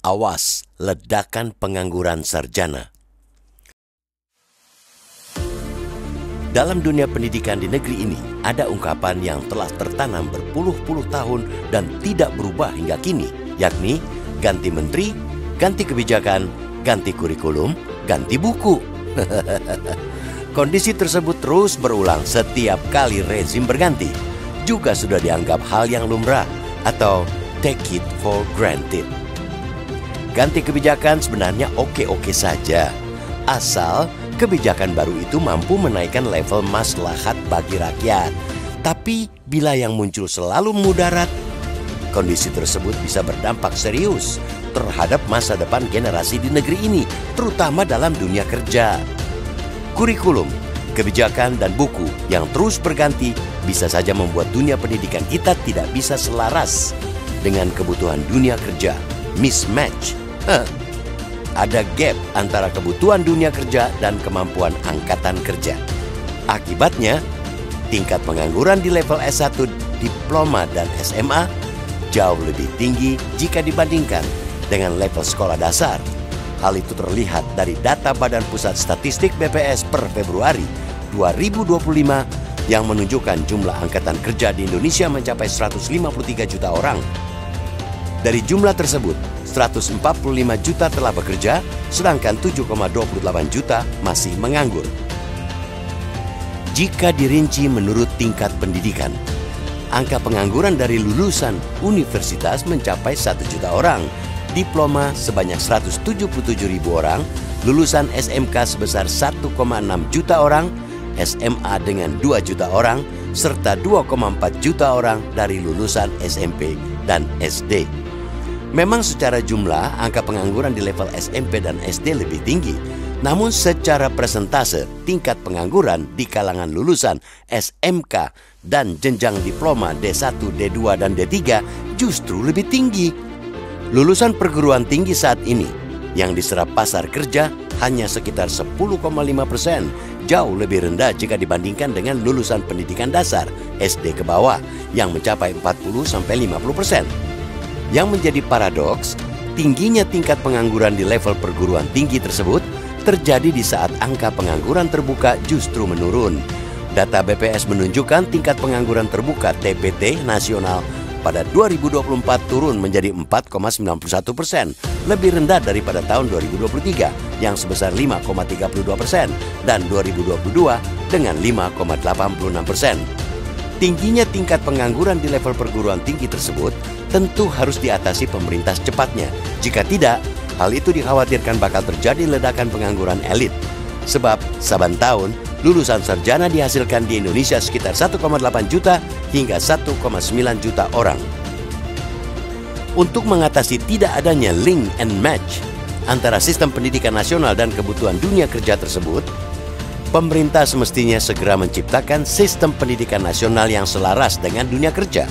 Awas ledakan pengangguran sarjana. Dalam dunia pendidikan di negeri ini, ada ungkapan yang telah tertanam berpuluh-puluh tahun dan tidak berubah hingga kini, yakni ganti menteri, ganti kebijakan, ganti kurikulum, ganti buku. Kondisi tersebut terus berulang setiap kali rezim berganti. Juga sudah dianggap hal yang lumrah atau take it for granted. Ganti kebijakan sebenarnya oke-oke saja, asal kebijakan baru itu mampu menaikkan level maslahat bagi rakyat. Tapi bila yang muncul selalu mudarat, kondisi tersebut bisa berdampak serius terhadap masa depan generasi di negeri ini, terutama dalam dunia kerja. Kurikulum, kebijakan, dan buku yang terus berganti bisa saja membuat dunia pendidikan kita tidak bisa selaras dengan kebutuhan dunia kerja. Mismatch. Ada gap antara kebutuhan dunia kerja dan kemampuan angkatan kerja. Akibatnya, tingkat pengangguran di level S1, diploma, dan SMA jauh lebih tinggi jika dibandingkan dengan level sekolah dasar. Hal itu terlihat dari data Badan Pusat Statistik BPS per Februari 2025 yang menunjukkan jumlah angkatan kerja di Indonesia mencapai 153 juta orang. Dari jumlah tersebut, 145 juta telah bekerja, sedangkan 7,28 juta masih menganggur. Jika dirinci menurut tingkat pendidikan, angka pengangguran dari lulusan universitas mencapai 1 juta orang, diploma sebanyak 177 ribu orang, lulusan SMK sebesar 1,6 juta orang, SMA dengan 2 juta orang, serta 2,4 juta orang dari lulusan SMP dan SD. Memang secara jumlah, angka pengangguran di level SMP dan SD lebih tinggi. Namun secara persentase, tingkat pengangguran di kalangan lulusan SMK dan jenjang diploma D1, D2, dan D3 justru lebih tinggi. Lulusan perguruan tinggi saat ini yang diserap pasar kerja hanya sekitar 10,5%, jauh lebih rendah jika dibandingkan dengan lulusan pendidikan dasar SD ke bawah yang mencapai 40-50%. Yang menjadi paradoks, tingginya tingkat pengangguran di level perguruan tinggi tersebut terjadi di saat angka pengangguran terbuka justru menurun. Data BPS menunjukkan tingkat pengangguran terbuka TPT nasional pada 2024 turun menjadi 4,91%, lebih rendah daripada tahun 2023 yang sebesar 5,32% dan 2022 dengan 5,86%. Tingginya tingkat pengangguran di level perguruan tinggi tersebut tentu harus diatasi pemerintah secepatnya. Jika tidak, hal itu dikhawatirkan bakal terjadi ledakan pengangguran elit. Sebab saban tahun, lulusan sarjana dihasilkan di Indonesia sekitar 1,8 juta hingga 1,9 juta orang. Untuk mengatasi tidak adanya link and match antara sistem pendidikan nasional dan kebutuhan dunia kerja tersebut, pemerintah semestinya segera menciptakan sistem pendidikan nasional yang selaras dengan dunia kerja.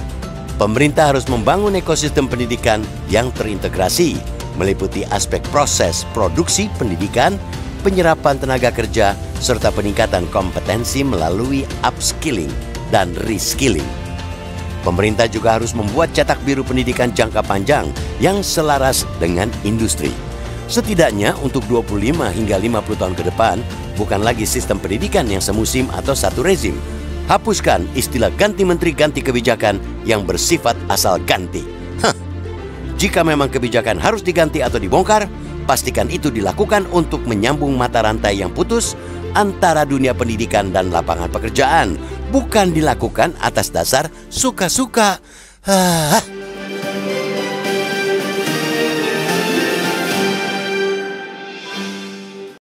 Pemerintah harus membangun ekosistem pendidikan yang terintegrasi, meliputi aspek proses produksi pendidikan, penyerapan tenaga kerja, serta peningkatan kompetensi melalui upskilling dan reskilling. Pemerintah juga harus membuat cetak biru pendidikan jangka panjang yang selaras dengan industri. Setidaknya untuk 25 hingga 50 tahun ke depan, bukan lagi sistem pendidikan yang semusim atau satu rezim. Hapuskan istilah ganti menteri ganti kebijakan yang bersifat asal ganti. Jika memang kebijakan harus diganti atau dibongkar, pastikan itu dilakukan untuk menyambung mata rantai yang putus antara dunia pendidikan dan lapangan pekerjaan, bukan dilakukan atas dasar suka-suka.